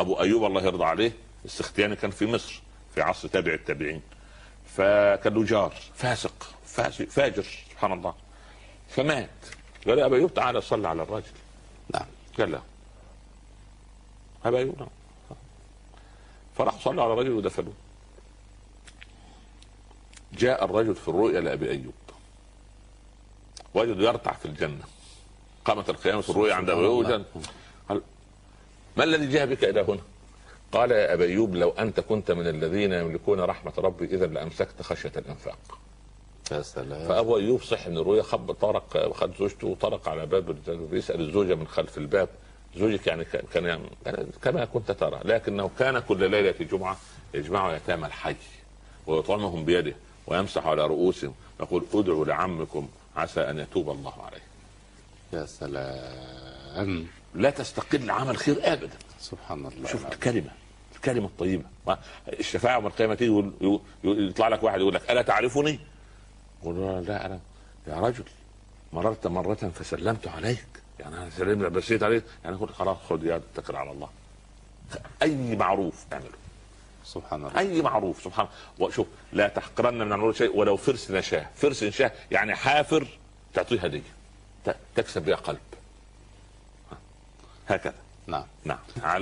ابو ايوب الله يرضى عليه السختياني كان في مصر في عصر تابع التابعين، فكان له جار فاسق فاجر سبحان الله، فمات. قال يا ابا ايوب تعالى صلي على الرجل. نعم. قال لا ابا ايوب نعم. فراح صلى على الرجل ودفنوه. جاء الرجل في الرؤيا لابي ايوب وجد يرتع في الجنه، قامت القيامه في الرؤيا عند ابي ايوب. قال ما الذي جاء بك الى هنا؟ قال يا ابا ايوب لو انت كنت من الذين يملكون رحمه ربي اذا لامسكت خشيه الانفاق. يا سلام. فابو ايوب صح من الرؤيا، طرق خد زوجته وطرق على باب، بيسال الزوجه من خلف الباب زوجك يعني كان كما كنت ترى، لكنه كان كل ليله جمعه يجمع يتامى الحي ويطعمهم بيده ويمسح على رؤوسهم يقول ادعوا لعمكم عسى ان يتوب الله عليه. يا سلام. لا تستقل عمل خير ابدا. سبحان الله. شوف الكلمه الطيبه. الشفاعه يوم القيامه تيجي يطلع لك واحد يقول لك الا تعرفني؟ قول لا انا يا رجل مررت مره فسلمت عليك، يعني انا سلمت بسيط عليك، يعني قلت خلاص خذ يا اتكل على الله. اي معروف اعمله. سبحان الله. اي معروف سبحان الله. وشوف لا تحقرن من المعروف شيء ولو فرس نشاه، فرس نشاه يعني حافر تعطيه هديه تكسب بها قلب. هكذا. نعم. نعم. على